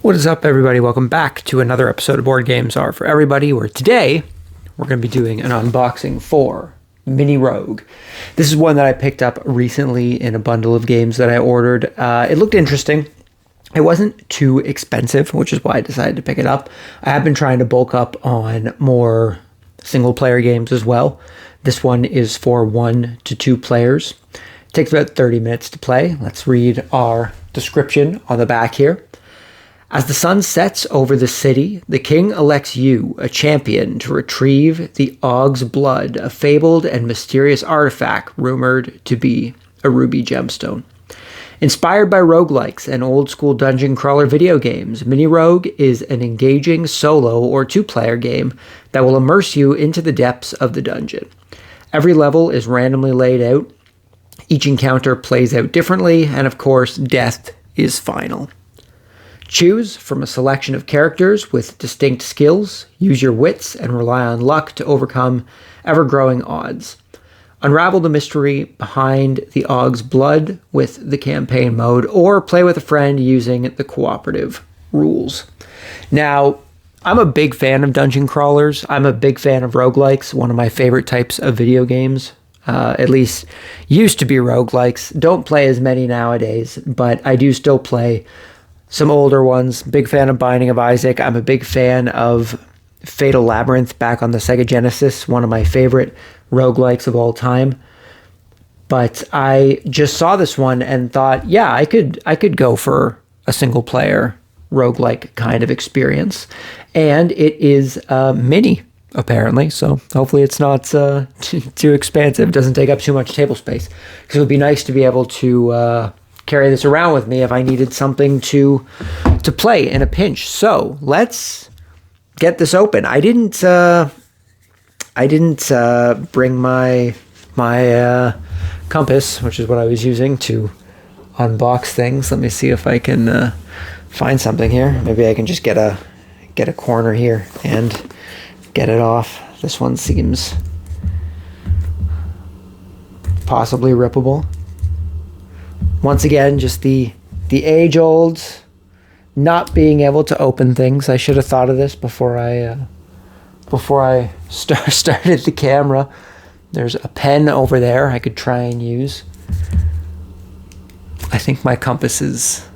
What is up, everybody? Welcome back to another episode of Board Games Are For Everybody, where today we're going to be doing an unboxing for Mini Rogue. This is one that I picked up recently in a bundle of games that I ordered. It looked interesting. It wasn't too expensive, which is why I decided to pick it up. I have been trying to bulk up on more single-player games as well. This one is for 1 to 2 players. It takes about 30 minutes to play. Let's read our description on the back here. As the sun sets over the city, the king elects you, a champion, to retrieve the Og's blood, a fabled and mysterious artifact rumored to be a ruby gemstone. Inspired by roguelikes and old-school dungeon crawler video games, Mini Rogue is an engaging solo or 2-player game that will immerse you into the depths of the dungeon. Every level is randomly laid out, each encounter plays out differently, and of course, death is final. Choose from a selection of characters with distinct skills, use your wits, and rely on luck to overcome ever-growing odds. Unravel the mystery behind the Og's blood with the campaign mode, or play with a friend using the cooperative rules. Now, I'm a big fan of dungeon crawlers. I'm a big fan of roguelikes, one of my favorite types of video games. At least used to be roguelikes. Don't play as many nowadays, but I do still play some older ones. Big fan of Binding of Isaac. I'm a big fan of Fatal Labyrinth back on the Sega Genesis, one of my favorite roguelikes of all time. But I just saw this one and thought, yeah, I could go for a single player roguelike kind of experience. And it is mini, apparently, so hopefully it's not too expansive, doesn't take up too much table space. Because it would be nice to be able to carry this around with me if I needed something to play in a pinch. So let's get this open. I didn't bring my compass, which is what I was using to unbox things. Let me see if I can find something here. Maybe I can just get a corner here and get it off. This one seems possibly rippable. Once again, just the age-old not being able to open things. I should have thought of this before I started the camera. There's a pen over there I could try and use. I think my compass is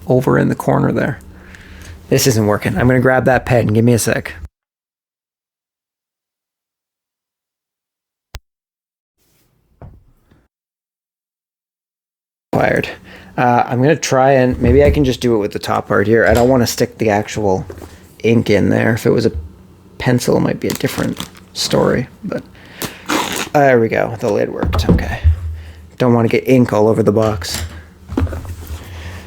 over in the corner there. This isn't working. I'm going to grab that pen. Give me a sec. I'm going to try and maybe I can just do it with the top part here. I don't want to stick the actual ink in there. If it was a pencil, it might be a different story, but there we go. The lid worked. Okay. Don't want to get ink all over the box.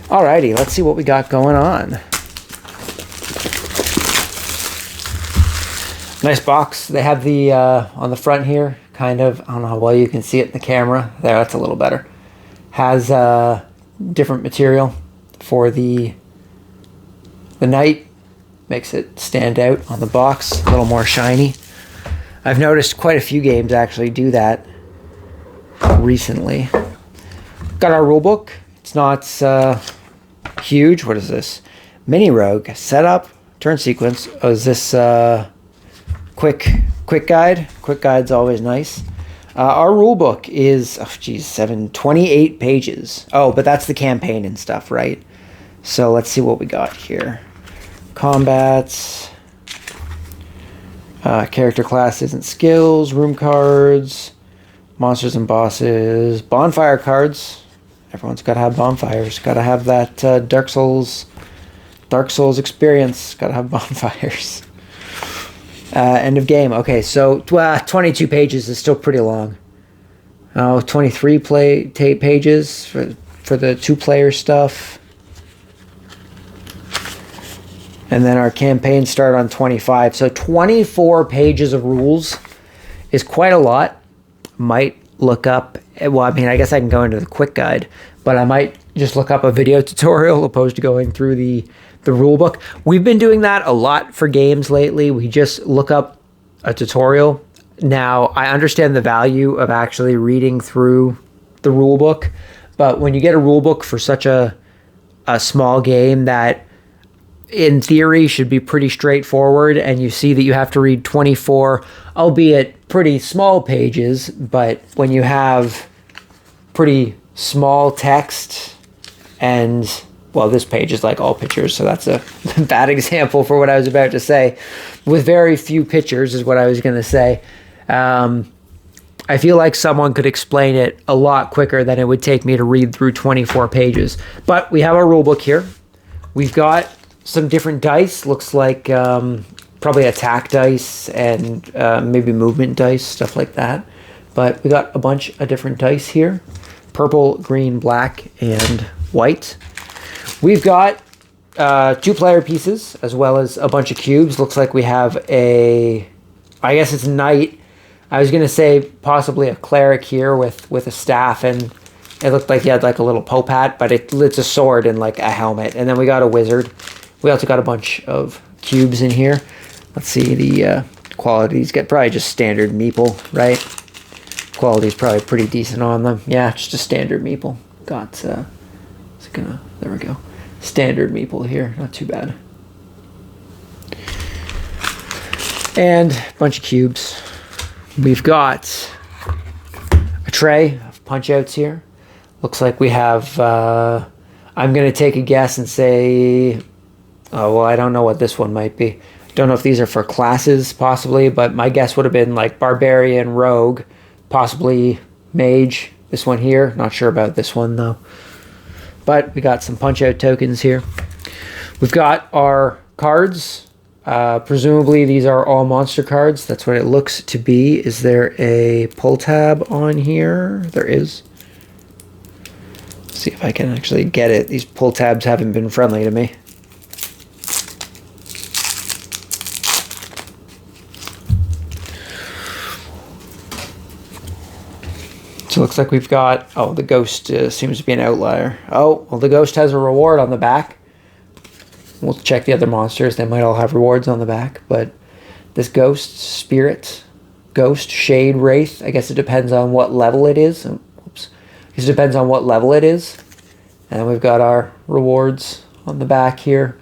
Alrighty, let's see what we got going on. Nice box. They have the on the front here, kind of, I don't know how well you can see it in the camera. There, that's a little better. Has different material for the knight. Makes it stand out on the box, a little more shiny. I've noticed quite a few games actually do that recently. Got our rulebook. It's not huge. What is this? Mini Rogue. Setup, turn sequence. Oh, is this quick guide? Quick guide's always nice. Our rulebook is, 28 pages. Oh, but that's the campaign and stuff, right? So let's see what we got here. Combats, character classes and skills, room cards, monsters and bosses, bonfire cards. Everyone's got to have bonfires. Got to have that Dark Souls experience. Got to have bonfires. End of game. Okay, so 22 pages is still pretty long. 23 pages for the 2-player stuff. And then our campaign start on 25. So 24 pages of rules is quite a lot. Might look up, well, I mean, I guess I can go into the quick guide, but I might just look up a video tutorial opposed to going through the rule book. We've been doing that a lot for games lately. We just look up a tutorial. Now, I understand the value of actually reading through the rule book, but when you get a rule book for such a small game that in theory, should be pretty straightforward, and you see that you have to read 24, albeit pretty small pages, but when you have pretty small text and, well, this page is like all pictures, so that's a bad example for what I was about to say. With very few pictures is what I was going to say. I feel like someone could explain it a lot quicker than it would take me to read through 24 pages. But we have our rule book here. We've got some different dice. Looks like probably attack dice and maybe movement dice, stuff like that. But we got a bunch of different dice here. Purple, green, black, and white. We've got 2-player pieces as well as a bunch of cubes. Looks like we have I guess it's knight. I was going to say possibly a cleric here with a staff, and it looked like he had like a little pope hat, but it's a sword and like a helmet. And then we got a wizard. We also got a bunch of cubes in here. Let's see the qualities. Get probably just standard meeple, right? Quality's probably pretty decent on them. Yeah, just a standard meeple. Got, there we go. Standard meeple here, not too bad. And a bunch of cubes. We've got a tray of punch outs here. Looks like we have, I'm going to take a guess and say, oh, well, I don't know what this one might be. Don't know if these are for classes, possibly, but my guess would have been like barbarian, rogue, possibly mage. This one here, not sure about this one though. But we got some punch out tokens here. We've got our cards. Presumably these are all monster cards. That's what it looks to be. Is there a pull tab on here? There is. Let's see if I can actually get it. These pull tabs haven't been friendly to me. So it looks like we've got, oh, the ghost seems to be an outlier. Oh, well, the ghost has a reward on the back. We'll check the other monsters. They might all have rewards on the back, but this ghost, spirit, ghost, shade, wraith, I guess it depends on what level it is. Oops. I guess it depends on what level it is. And we've got our rewards on the back here.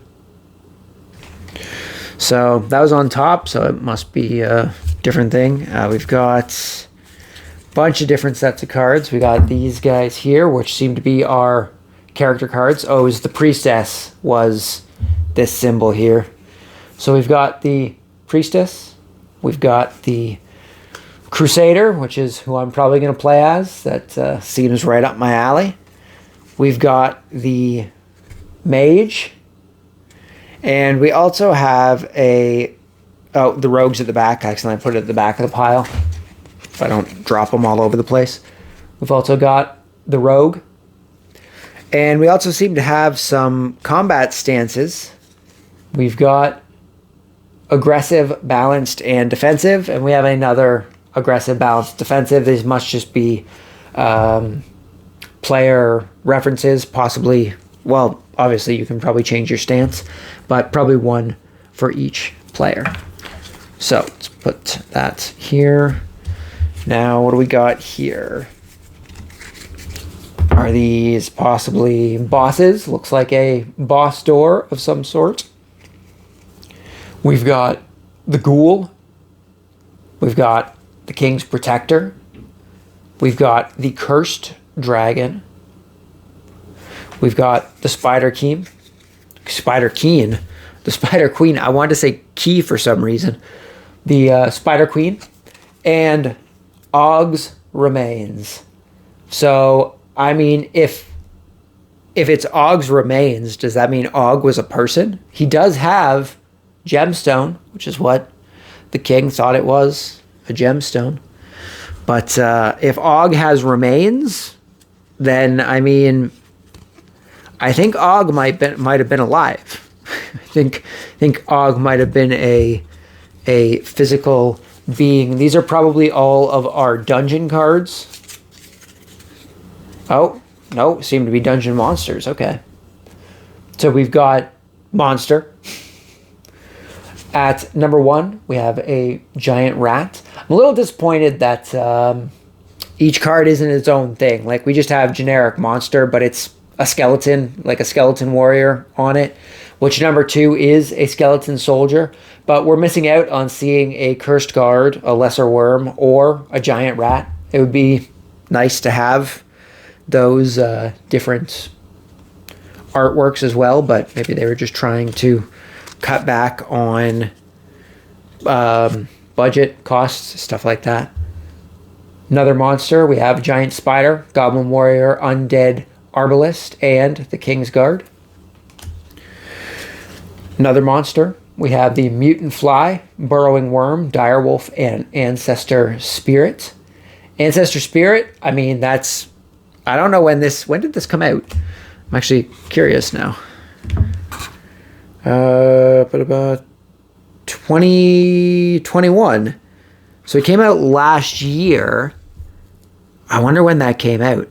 So that was on top, so it must be a different thing. We've got a bunch of different sets of cards. We got these guys here, which seem to be our character cards. Oh, it was the priestess was this symbol here. So we've got the priestess. We've got the crusader, which is who I'm probably going to play as. That seems right up my alley. We've got the mage. And we also have the rogues at the back. I accidentally put it at the back of the pile, if I don't drop them all over the place. We've also got the rogue. And we also seem to have some combat stances. We've got aggressive, balanced, and defensive. And we have another aggressive, balanced, defensive. These must just be player references, possibly. Well, obviously you can probably change your stance, but probably one for each player. So let's put that here. Now, what do we got here? Are these possibly bosses? Looks like a boss door of some sort. We've got the ghoul. We've got the king's protector. We've got the cursed dragon. We've got the spider queen. The spider queen. I wanted to say key for some reason. The spider queen. And Ogg's remains. So, I mean, if it's Ogg's remains, does that mean Ogg was a person? He does have gemstone, which is what the king thought it was, a gemstone. But if Ogg has remains, then, I mean, I think Ogg might have been alive. I think Ogg might have been a physical being. These are probably all of our dungeon cards. Oh, no, seem to be dungeon monsters. Okay. So we've got monster. At number 1, we have a giant rat. I'm a little disappointed that each card isn't its own thing. Like, we just have generic monster, but it's a skeleton, like a skeleton warrior on it, which number 2 is a skeleton soldier, but we're missing out on seeing a cursed guard, a lesser worm, or a giant rat. It would be nice to have those different artworks as well, but maybe they were just trying to cut back on budget, costs, stuff like that. Another monster, we have Giant Spider, Goblin Warrior, Undead Arbalist, and the King's Guard. Another monster, we have the Mutant Fly, Burrowing Worm, Direwolf, and Ancestor Spirit. Ancestor Spirit, I mean, that's... I don't know when did this come out? I'm actually curious now. But about 2021. So it came out last year. I wonder when that came out.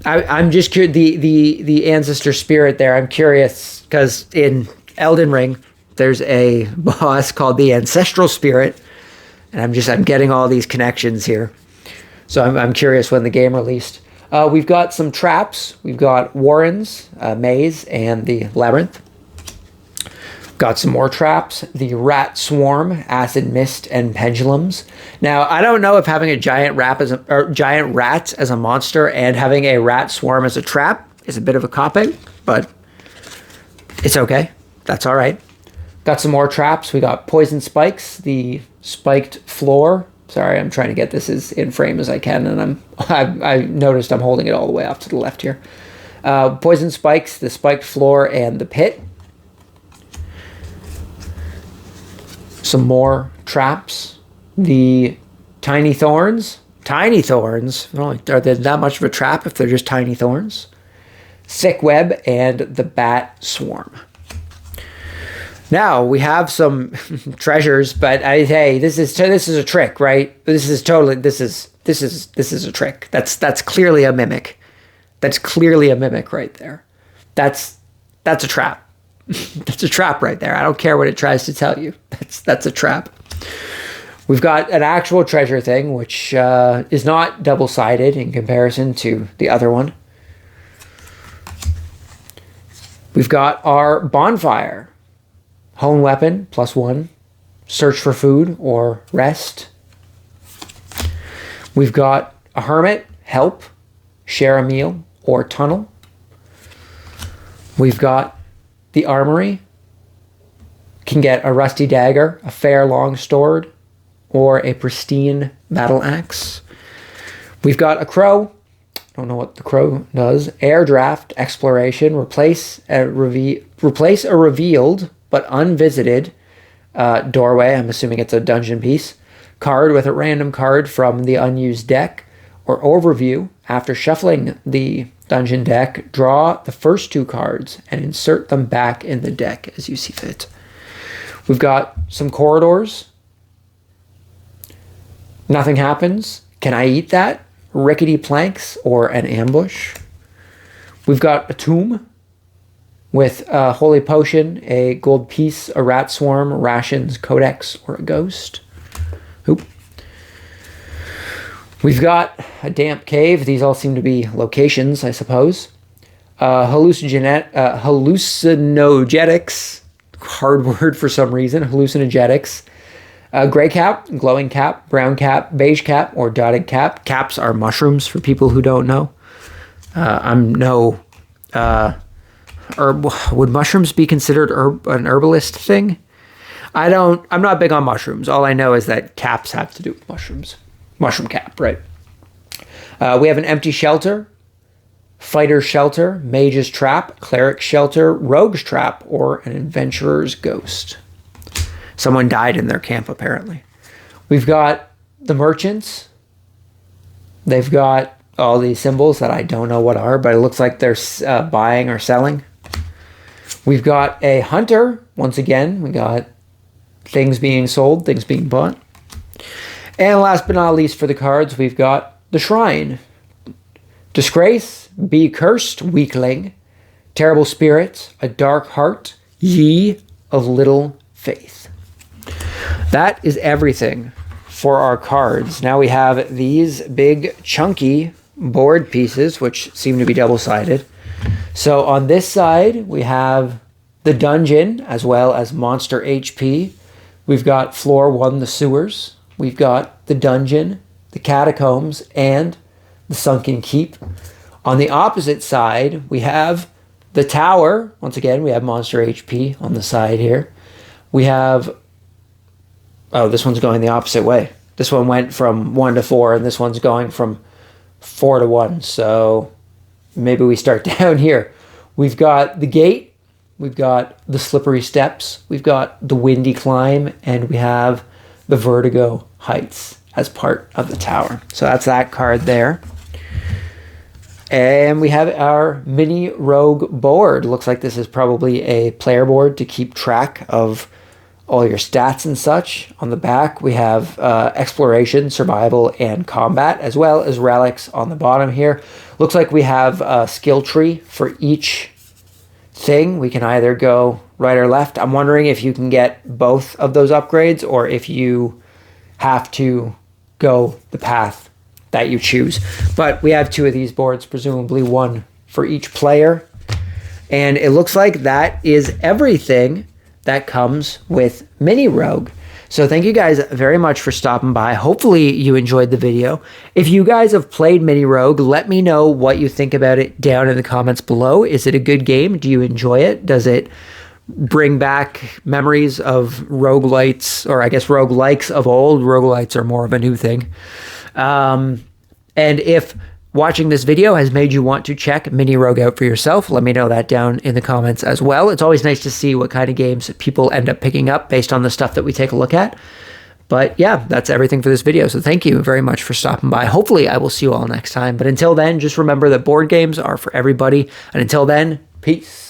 I'm just curious. The Ancestor Spirit there. I'm curious because in Elden Ring, there's a boss called the Ancestral Spirit, and I'm getting all these connections here. So I'm curious when the game released. We've got some traps. We've got Warrens, Maze, and the Labyrinth. Got some more traps. The Rat Swarm, Acid Mist, and Pendulums. Now, I don't know if having a giant rat as a monster and having a Rat Swarm as a trap is a bit of a cop-out, but it's okay. That's all right. Got some more traps. We got Poison Spikes, the Spiked Floor. Sorry, I'm trying to get this as in frame as I can, and I noticed I'm holding it all the way off to the left here. Poison Spikes, the Spiked Floor, and the Pit. Some more traps. The Tiny Thorns. Tiny Thorns? Are they that much of a trap if they're just tiny thorns? Thick Web, and the Bat Swarm. Now we have some treasures, but hey, this is a trick, right? This is a trick. That's clearly a mimic. That's clearly a mimic right there. That's a trap. That's a trap right there. I don't care what it tries to tell you. That's a trap. We've got an actual treasure thing, which is not double-sided in comparison to the other one. We've got our bonfire. Hone weapon, +1. Search for food or rest. We've got a hermit, help, share a meal, or tunnel. We've got the armory. Can get a rusty dagger, a fair long sword, or a pristine battle axe. We've got a crow. Don't know what the crow does. Air draft, exploration, replace a revealed but unvisited doorway. I'm assuming it's a dungeon piece. Card with a random card from the unused deck. Or overview. After shuffling the dungeon deck, draw the first 2 cards and insert them back in the deck as you see fit. We've got some corridors. Nothing happens. Can I eat that? Rickety planks or an ambush. We've got a tomb with a holy potion, a gold piece, a rat swarm, rations, codex, or a ghost. Oop. We've got a damp cave. These all seem to be locations, I suppose. Hallucinogenics. Hard word for some reason. Hallucinogenics. Gray cap, glowing cap, brown cap, beige cap, or dotted cap. Caps are mushrooms for people who don't know. I'm no... would mushrooms be considered an herbalist thing? I'm not big on mushrooms. All I know is that caps have to do with mushrooms. Mushroom cap, right? We have an empty shelter, fighter's shelter, mage's trap, cleric's shelter, rogue's trap, or an adventurer's ghost. Someone died in their camp, apparently. We've got the merchants. They've got all these symbols that I don't know what are, but it looks like they're buying or selling. We've got a hunter. Once again, we got things being sold, things being bought. And last but not least for the cards, we've got the shrine. Disgrace, be cursed, weakling. Terrible spirits, a dark heart, ye of little faith. That is everything for our cards. Now we have these big chunky board pieces, which seem to be double-sided. So on this side, we have the dungeon as well as monster HP. We've got floor 1, the sewers. We've got the dungeon, the catacombs, and the sunken keep. On the opposite side, we have the tower. Once again, we have monster HP on the side here. We have... Oh, this one's going the opposite way. This one went from 1 to 4, and this one's going from 4 to 1. So maybe we start down here. We've got the gate. We've got the slippery steps. We've got the windy climb. And we have the vertigo heights as part of the tower. So that's that card there. And we have our mini rogue board. Looks like this is probably a player board to keep track of all your stats and such. On the back, we have exploration, survival, and combat, as well as relics on the bottom here. Looks like we have a skill tree for each thing. We can either go right or left. I'm wondering if you can get both of those upgrades or if you have to go the path that you choose. But we have 2 of these boards, presumably 1 for each player. And it looks like that is everything that comes with Mini Rogue. So thank you guys very much for stopping by. Hopefully you enjoyed the video. If you guys have played Mini Rogue, let me know what you think about it down in the comments below. Is it a good game? Do you enjoy it? Does it bring back memories of roguelites, or I guess roguelikes of old? Roguelites are more of a new thing. And if watching this video has made you want to check Mini Rogue out for yourself, let me know that down in the comments as well. It's always nice to see what kind of games people end up picking up based on the stuff that we take a look at. But yeah, that's everything for this video. So thank you very much for stopping by. Hopefully I will see you all next time. But until then, just remember that board games are for everybody. And until then, peace.